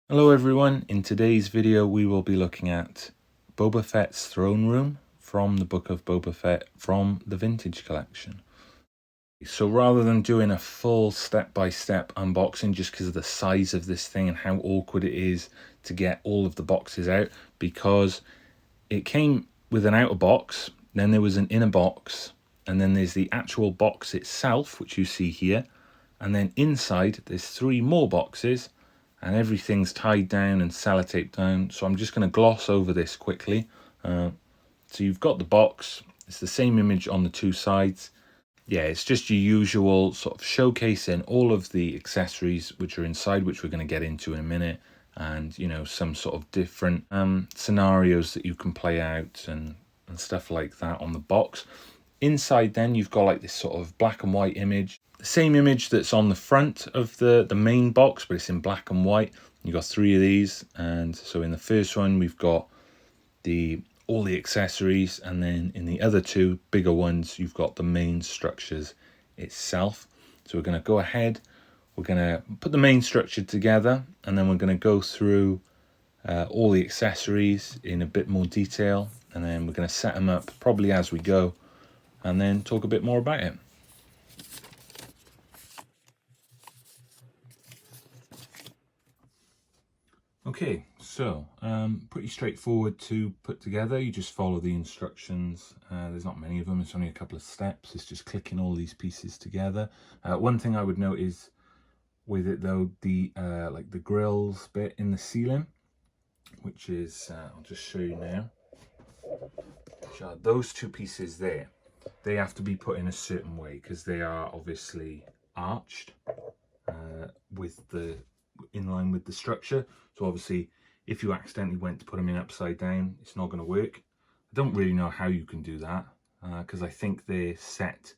Hello everyone, in today's video we will be looking at Boba Fett's throne room from the book of Boba Fett from the vintage collection. So rather than doing a full step-by-step unboxing just because of the size of this thing and how awkward it is to get all of the boxes out, because it came with an outer box, then there was an inner box, and then there's the actual box itself, which you see here, and then inside there's 3 more boxes, and everything's tied down and sellotaped down. So I'm just going to gloss over this quickly. So you've got the box, it's the same image on the 2 sides. Yeah, it's just your usual sort of showcasing all of the accessories which are inside, which we're going to get into in a minute, and you know, some sort of different scenarios that you can play out and stuff like that on the box. Inside then you've got like this sort of black and white image, the same image that's on the front of the main box, but it's in black and white. You've got 3 of these, and so in the first one we've got all the accessories, and then in the other 2 bigger ones you've got the main structures itself. So we're going to go ahead, we're going to put the main structure together, and then we're going to go through all the accessories in a bit more detail, and then we're going to set them up probably as we go, and then talk a bit more about it. Okay, so pretty straightforward to put together. You just follow the instructions. There's not many of them, it's only a couple of steps. It's just clicking all these pieces together. One thing I would note is with it though, the like the grills bit in the ceiling, which is, I'll just show you now. So those 2 pieces there, they have to be put in a certain way because they are obviously arched in line with the structure. So obviously if you accidentally went to put them in upside down, it's not going to work. I don't really know how you can do that because I think they're set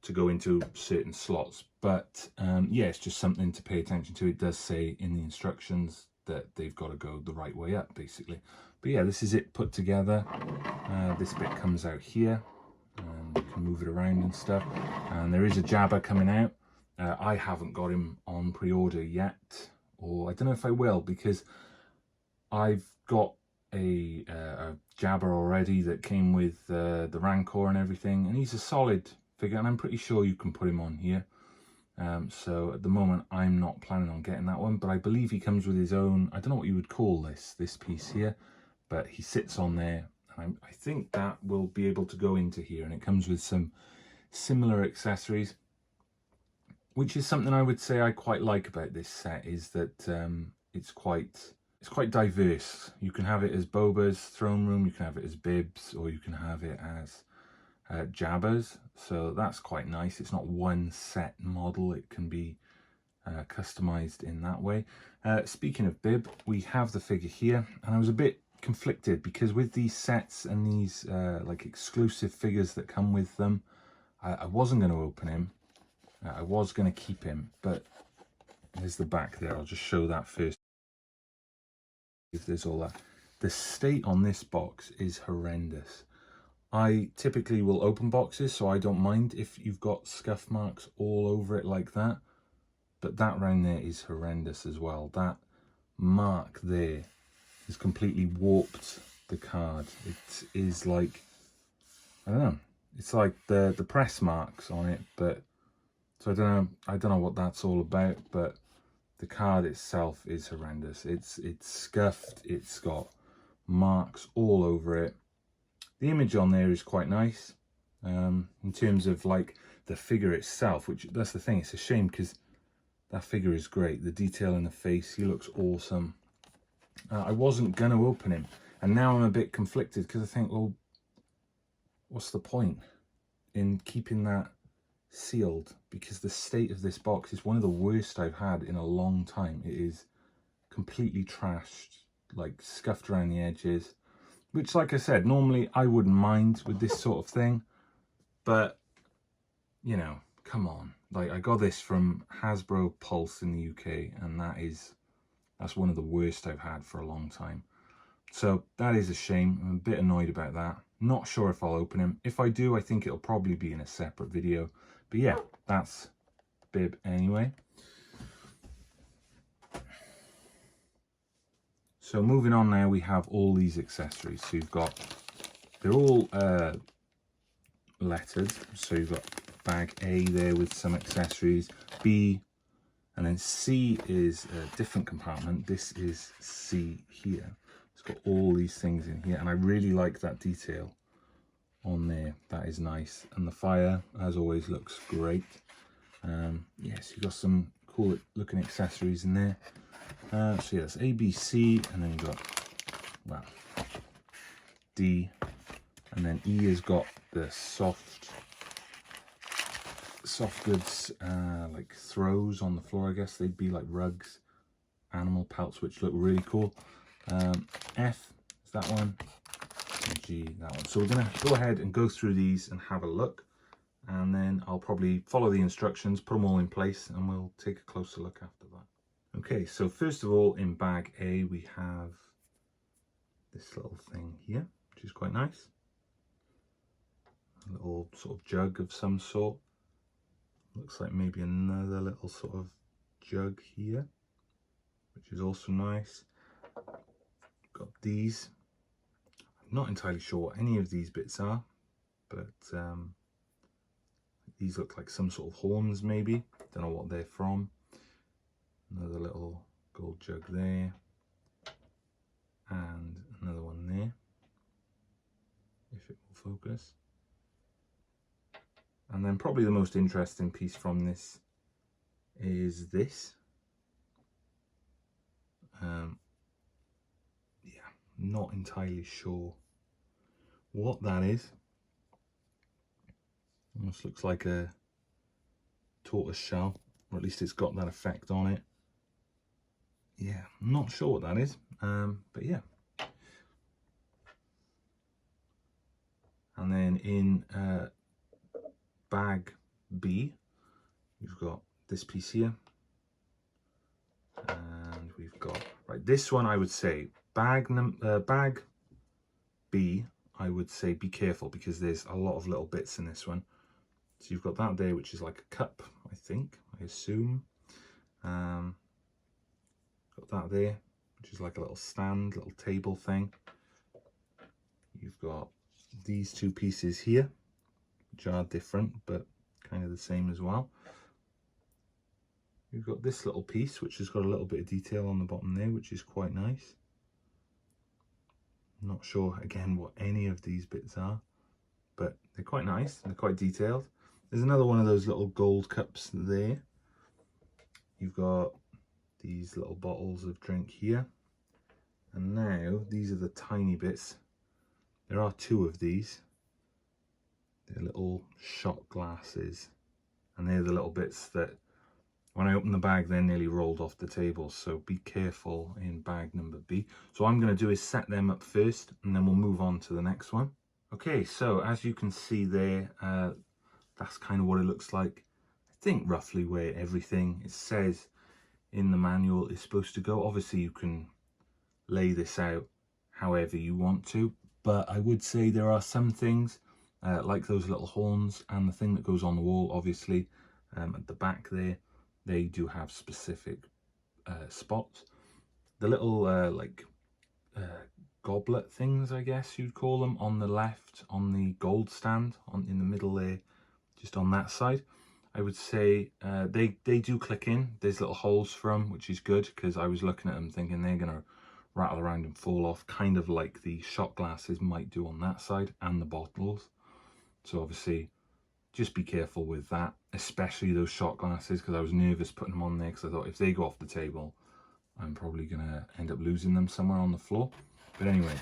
to go into certain slots, but yeah, it's just something to pay attention to. It does say in the instructions that they've got to go the right way up basically. But yeah, this is it put together. This bit comes out here, you can move it around and stuff, and there is a Jabba coming out. I haven't got him on pre-order yet, or I don't know if I will, because I've got a Jabba already that came with the Rancor and everything, and he's a solid figure, and I'm pretty sure you can put him on here. So at the moment I'm not planning on getting that one, but I believe he comes with his own, I don't know what you would call this piece here, but he sits on there, and I think that will be able to go into here, and it comes with some similar accessories, which is something I would say I quite like about this set, is that it's quite diverse. You can have it as Boba's throne room, you can have it as Bib's, or you can have it as Jabba's. So that's quite nice. It's not one set model, it can be customized in that way. Speaking of Bib, we have the figure here, and I was a bit conflicted because with these sets and these like exclusive figures that come with them, I wasn't going to open him. I was going to keep him, but there's the back there. I'll just show that first. If there's all that. The state on this box is horrendous. I typically will open boxes, so I don't mind if you've got scuff marks all over it like that. But that round there is horrendous as well. That mark there has completely warped the card. It is like, I don't know, it's like the press marks on it, but so I don't know what that's all about, but the card itself is horrendous. It's scuffed, it's got marks all over it. The image on there is quite nice in terms of like the figure itself, which that's the thing, it's a shame because that figure is great. The detail in the face, he looks awesome. I wasn't going to open him, and now I'm a bit conflicted because I think, well, what's the point in keeping that sealed, because the state of this box is one of the worst I've had in a long time. It is completely trashed, like scuffed around the edges, which, like I said, normally I wouldn't mind with this sort of thing, but you know, come on. Like, I got this from Hasbro Pulse in the UK, and that's one of the worst I've had for a long time. So that is a shame. I'm a bit annoyed about that. Not sure if I'll open him. If I do, I think it'll probably be in a separate video. But yeah, that's Bib anyway. So moving on now, we have all these accessories. So you've got, they're all lettered. So you've got bag A there with some accessories, B, and then C is a different compartment. This is C here. It's got all these things in here, and I really like that detail on there. That is nice. And the fire, as always, looks great. Yes, you've got some cool looking accessories in there. So yeah, that's A, B, C, and then you've got, well, D, and then E has got the soft goods, like throws on the floor. I guess they'd be like rugs, animal pelts, which look really cool. F is that one, and G, that one. So we're gonna go ahead and go through these and have a look, and then I'll probably follow the instructions, put them all in place, and we'll take a closer look after that. Okay, so first of all, in bag A, we have this little thing here, which is quite nice. A little sort of jug of some sort. Looks like maybe another little sort of jug here, which is also nice. Got these. I'm not entirely sure what any of these bits are, but these look like some sort of horns maybe. Don't know what they're from. Another little gold jug there, and another one there, if it will focus. And then probably the most interesting piece from this is this. Yeah, not entirely sure what that is. Almost looks like a tortoise shell, or at least it's got that effect on it. Yeah, I'm not sure what that is, but yeah. And then in bag B, we've got this piece here, and we've got, right, this one I would say bag B, I would say be careful because there's a lot of little bits in this one. So you've got that there, which is like a cup, I assume. Got that there, which is like a little stand, little table thing. You've got these two pieces here, which are different, but kind of the same as well. You've got this little piece, which has got a little bit of detail on the bottom there, which is quite nice. I'm not sure, again, what any of these bits are, but they're quite nice. They're quite detailed. There's another one of those little gold cups there. You've got these little bottles of drink here. And now, these are the tiny bits. There are two of these. They're little shot glasses. And they're the little bits that, when I opened the bag, they're nearly rolled off the table. So be careful in bag number B. So what I'm going to do is set them up first, and then we'll move on to the next one. Okay, so as you can see there, that's kind of what it looks like. I think roughly where everything it says in the manual is supposed to go. Obviously you can lay this out however you want to, but I would say there are some things like those little horns and the thing that goes on the wall, obviously at the back there, they do have specific spots. The little goblet things, I guess you'd call them, on the left, on the gold stand, in the middle there, just on that side, I would say they do click in. There's little holes for them, which is good, because I was looking at them thinking they're going to rattle around and fall off, kind of like the shot glasses might do on that side, and the bottles. So obviously, just be careful with that, especially those shot glasses, because I was nervous putting them on there, because I thought if they go off the table, I'm probably going to end up losing them somewhere on the floor. But anyway.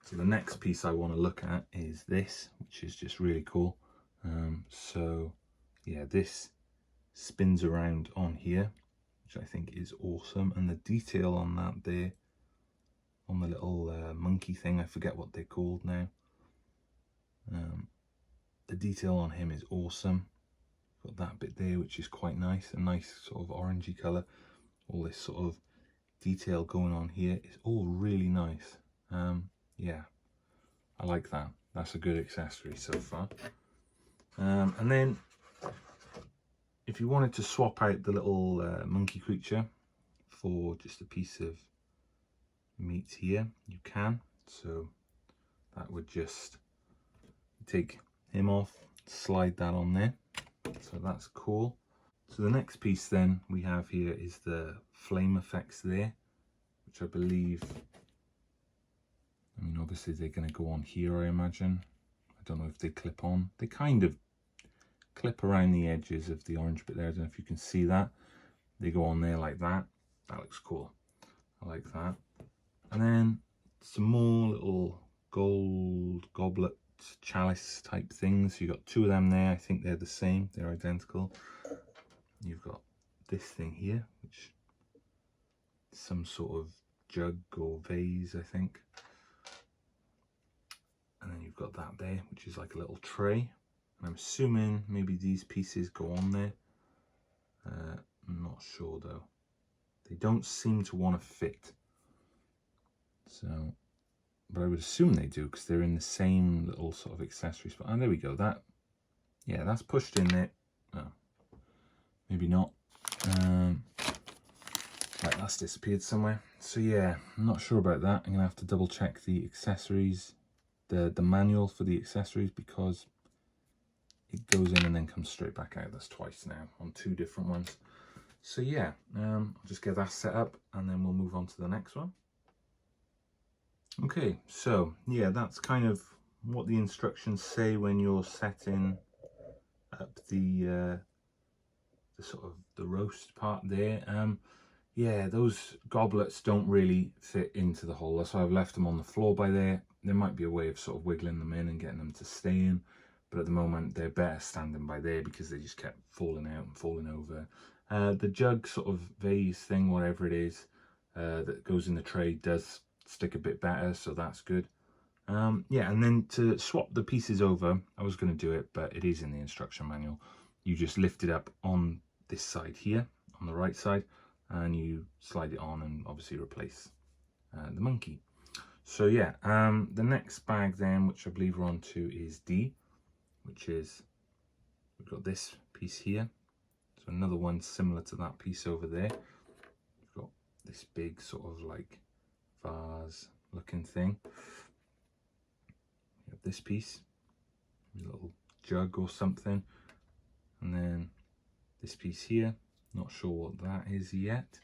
So the next piece I want to look at is this, which is just really cool. So yeah, this spins around on here, which I think is awesome. And the detail on that there, on the little monkey thing, I forget what they're called now. The detail on him is awesome. Got that bit there, which is quite nice, a nice sort of orangey colour. All this sort of detail going on here is all really nice. Yeah, I like that. That's a good accessory so far. And then if you wanted to swap out the little monkey creature for just a piece of meat here, you can. So that would just take him off, slide that on there. So that's cool. So the next piece then we have here is the flame effects there, which I believe, I mean, obviously they're going to go on here, I imagine. I don't know if they clip on. They kind of clip around the edges of the orange bit there. I don't know if you can see that. They go on there like that. That looks cool. I like that. And then some more little gold goblet chalice type things. You got two of them there. I think they're the same. They're identical. You've got this thing here, which is some sort of jug or vase, I think. And then you've got that there, which is like a little tray. And I'm assuming maybe these pieces go on there. I'm not sure though. They don't seem to want to fit. So, but I would assume they do because they're in the same little sort of accessory spot. And there we go. That, yeah, that's pushed in there. Oh, maybe not. Right, that's disappeared somewhere. So yeah, I'm not sure about that. I'm gonna have to double check the accessories, the manual for the accessories, because it goes in and then comes straight back out. That's twice now on two different ones. So yeah, I'll just get that set up and then we'll move on to the next one. Okay, so yeah, that's kind of what the instructions say when you're setting up the sort of the roast part there. Yeah, those goblets don't really fit into the hole. That's why I've left them on the floor by there. There might be a way of sort of wiggling them in and getting them to stay in, but at the moment they're better standing by there because they just kept falling out and falling over. The jug sort of vase thing, whatever it is, that goes in the tray does stick a bit better, so that's good. Yeah, and then to swap the pieces over, I was going to do it, but it is in the instruction manual. You just lift it up on this side here, on the right side, and you slide it on and obviously replace the monkey. So yeah, the next bag then, which I believe we're on to, is D, which is, we've got this piece here. So another one similar to that piece over there. We've got this big sort of like vase looking thing. We have this piece, a little jug or something. And then this piece here, not sure what that is yet.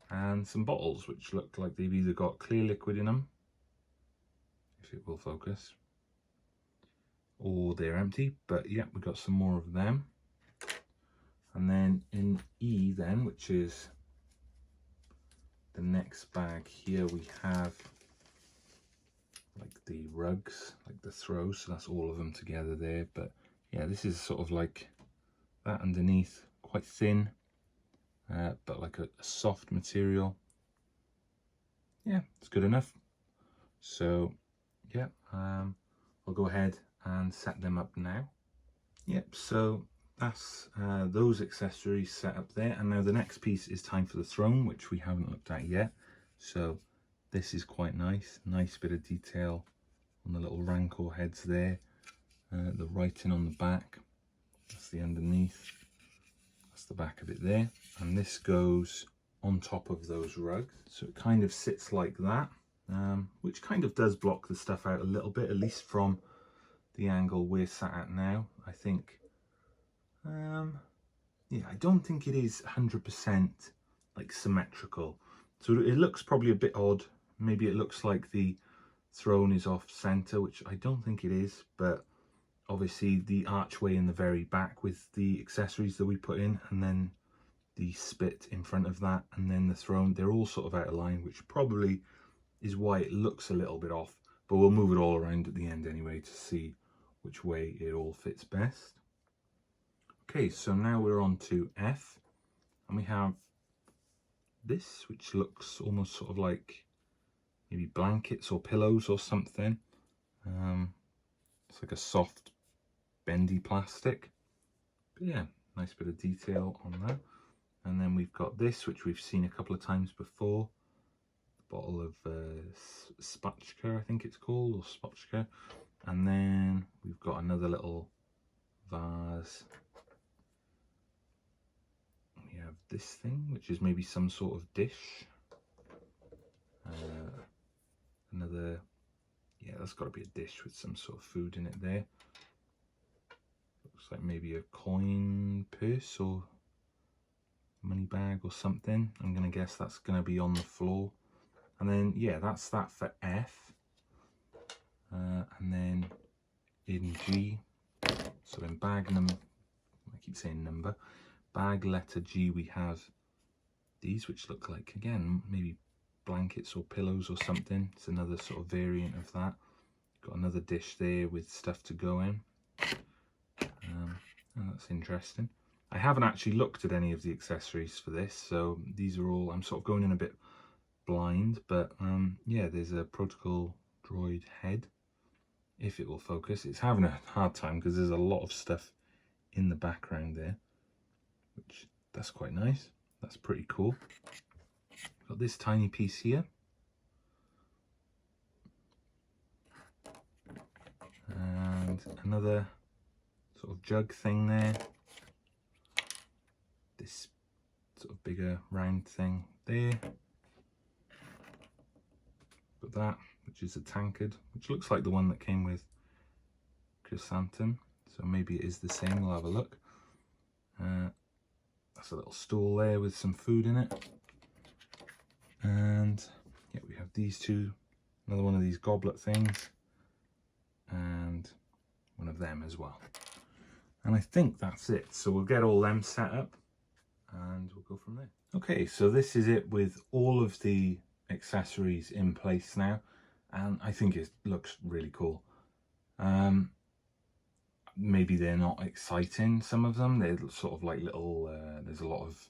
And some bottles, which look like they've either got clear liquid in them, if it will focus, or they're empty. But yeah, we've got some more of them. And then in E then, which is the next bag here, we have like the rugs, like the throws. So that's all of them together there. But yeah, this is sort of like that underneath, quite thin, but like a soft material. Yeah, it's good enough. So yeah, I'll go ahead and set them up now. Yep, so that's those accessories set up there. And now the next piece is time for the throne, which we haven't looked at yet. So this is quite nice bit of detail on the little rancor heads there. The writing on the back, that's the underneath, that's the back of it there. And this goes on top of those rugs, so it kind of sits like that, which kind of does block the stuff out a little bit, at least from the angle we're sat at now. I think, yeah, I don't think it is 100% like symmetrical, so it looks probably a bit odd. Maybe it looks like the throne is off center, which I don't think it is, but obviously the archway in the very back with the accessories that we put in, and then the spit in front of that, and then the throne, they're all sort of out of line, which probably is why it looks a little bit off. But we'll move it all around at the end anyway to see which way it all fits best. Okay, so now we're on to F, and we have this, which looks almost sort of like maybe blankets or pillows or something. It's like a soft bendy plastic, but yeah, nice bit of detail on that. And then we've got this, which we've seen a couple of times before, a bottle of spatchka, I think it's called, or spotchka. And then we've got another little vase this thing, which is maybe some sort of dish. Another, yeah, that's got to be a dish with some sort of food in it there. Looks like maybe a coin purse or money bag or something. I'm going to guess that's going to be on the floor. And then, yeah, that's that for F. And then in G, so in bag number, I keep saying number, bag letter G, we have these, which look like, again, maybe blankets or pillows or something. It's another sort of variant of that. Got another dish there with stuff to go in. That's interesting. I haven't actually looked at any of the accessories for this, so these are all, I'm sort of going in a bit blind, but yeah, there's a protocol droid head, if it will focus. It's having a hard time because there's a lot of stuff in the background there, which that's quite nice. That's pretty cool. Got this tiny piece here. And another sort of jug thing there. This sort of bigger round thing there. Got that, which is a tankard, which looks like the one that came with Chrysanthemum. So maybe it is the same, we'll have a look. That's a little stool there with some food in it. And yeah, we have these two, another one of these goblet things, and one of them as well. And I think that's it. So we'll get all them set up and we'll go from there. Okay, so this is it with all of the accessories in place now, and I think it looks really cool. Maybe they're not exciting, some of them. They're sort of like little, there's a lot of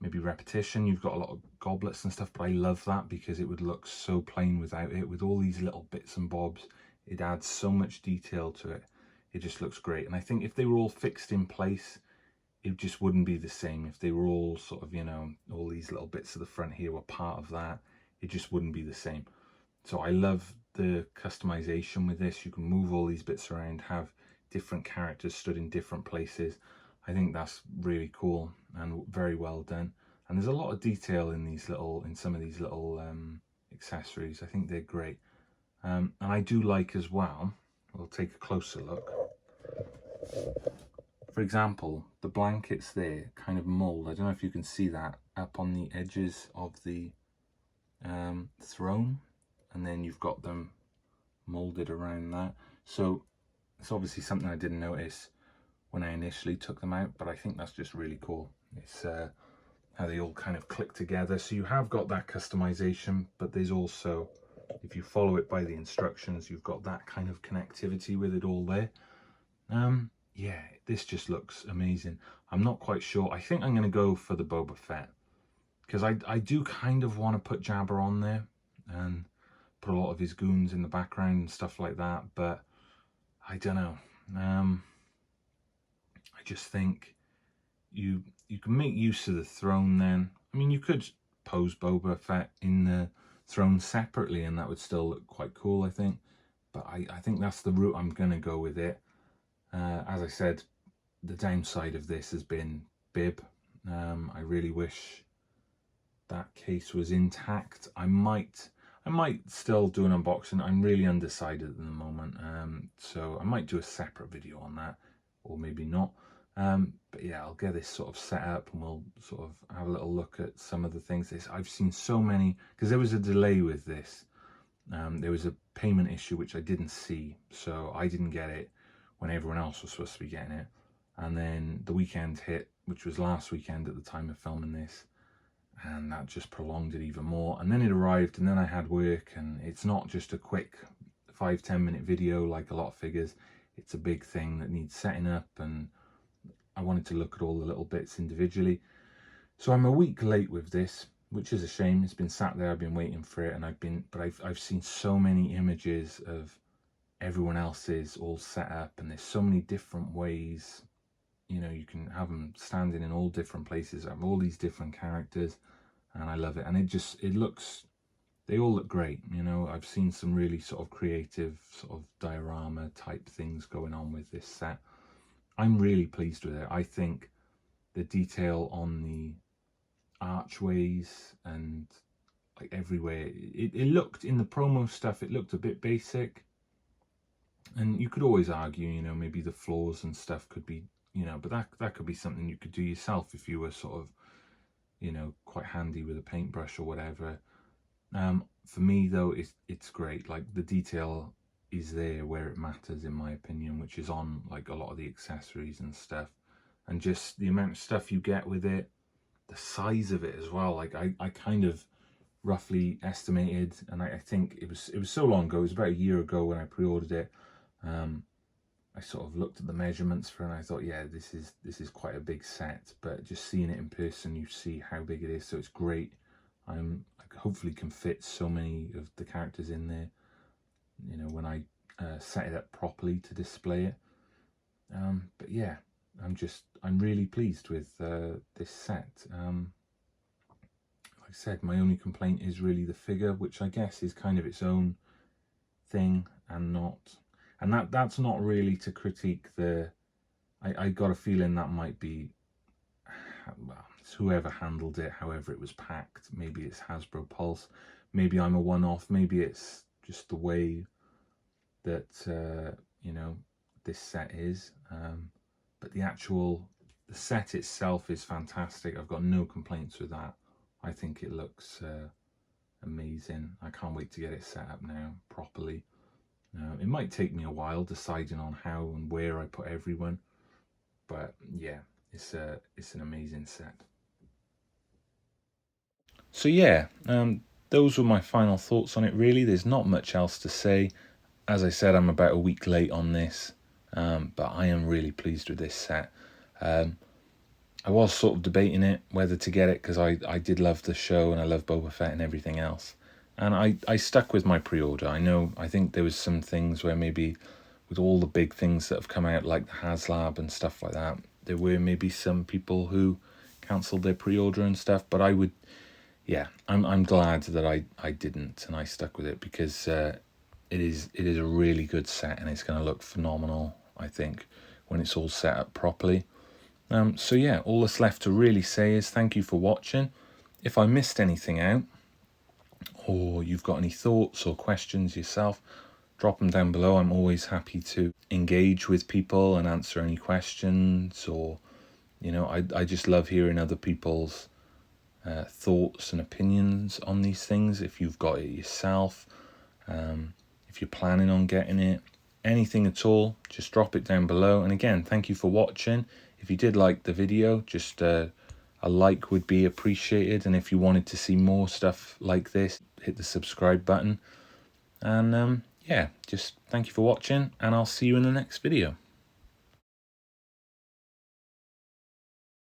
maybe repetition. You've got a lot of goblets and stuff, but I love that because it would look so plain without it. With all these little bits and bobs, it adds so much detail to it. It just looks great. And I think if they were all fixed in place, it just wouldn't be the same. If they were all sort of, you know, all these little bits of the front here were part of that, it just wouldn't be the same. So I love the customization with this. You can move all these bits around, have different characters stood in different places. I think that's really cool and very well done. And there's a lot of detail in these little, in some of these little accessories. I think they're great. And I do like as well, we'll take a closer look. For example, the blankets there kind of mold. I don't know if you can see that up on the edges of the throne, and then you've got them molded around that. So it's obviously something I didn't notice when I initially took them out, but I think that's just really cool. It's how they all kind of click together. So you have got that customization, but there's also, if you follow it by the instructions, you've got that kind of connectivity with it all there. Yeah, this just looks amazing. I'm not quite sure. I think I'm going to go for the Boba Fett, because I do kind of want to put Jabba on there and put a lot of his goons in the background and stuff like that, but I don't know. I just think you can make use of the throne then. I mean, you could pose Boba Fett in the throne separately and that would still look quite cool, I think. But I think that's the route I'm going to go with it. As I said, the downside of this has been bib. I really wish that case was intact. I might still do an unboxing. I'm really undecided at the moment, so I might do a separate video on that, or maybe not. But yeah, I'll get this sort of set up and we'll sort of have a little look at some of the things. I've seen so many, because there was a delay with this. There was a payment issue which I didn't see, so I didn't get it when everyone else was supposed to be getting it. And then the weekend hit, which was last weekend at the time of filming this, and that just prolonged it even more. And then it arrived, and then I had work, and it's not just a quick 5-10 minute video like a lot of figures. It's a big thing that needs setting up, and I wanted to look at all the little bits individually. So I'm a week late with this, which is a shame. It's been sat there, I've been waiting for it, and I've seen so many images of everyone else's all set up, and there's so many different ways. You know, you can have them standing in all different places, have all these different characters, and I love it. And it looks, they all look great. You know, I've seen some really sort of creative sort of diorama type things going on with this set. I'm really pleased with it. I think the detail on the archways and like everywhere. It looked, in the promo stuff, it looked a bit basic. And you could always argue, you know, maybe the floors and stuff could be, you know, but that could be something you could do yourself if you were sort of, you know, quite handy with a paintbrush or whatever. For me though, it's great. Like the detail is there where it matters, in my opinion, which is on like a lot of the accessories and stuff, and just the amount of stuff you get with it, the size of it as well. Like I kind of roughly estimated, and I think it was so long ago, it was about a year ago when I pre-ordered it. I sort of looked at the measurements for it and I thought, yeah, this is quite a big set, but just seeing it in person, you see how big it is. So it's great. I hopefully can fit so many of the characters in there, you know, when I set it up properly to display it. But yeah, I'm really pleased with this set. Like I said, my only complaint is really the figure, which I guess is kind of its own thing, and that's not really to critique the. I got a feeling that might be, well, it's whoever handled it, however it was packed. Maybe it's Hasbro Pulse, maybe I'm a one-off, maybe it's just the way that you know, this set is. But the set itself is fantastic. I've got no complaints with that. I think it looks amazing. I can't wait to get it set up now properly. It might take me a while deciding on how and where I put everyone, but yeah, it's an amazing set. So yeah, those were my final thoughts on it. Really, there's not much else to say. As I said, I'm about a week late on this, but I am really pleased with this set. I was sort of debating it, whether to get it, because I did love the show and I love Boba Fett and everything else. And I stuck with my pre-order. I think there was some things where maybe with all the big things that have come out, like the HasLab and stuff like that, there were maybe some people who cancelled their pre-order and stuff. But I'm glad that I didn't, and I stuck with it, because it is a really good set, and it's going to look phenomenal, I think, when it's all set up properly. So yeah, all that's left to really say is thank you for watching. If I missed anything out, or you've got any thoughts or questions yourself, drop them down below. I'm always happy to engage with people and answer any questions, or, you know, I just love hearing other people's thoughts and opinions on these things. If you've got it yourself, if you're planning on getting it, anything at all, just drop it down below. And again, thank you for watching. If you did like the video, just a like would be appreciated, and if you wanted to see more stuff like this, hit the subscribe button. And yeah, just thank you for watching, and I'll see you in the next video.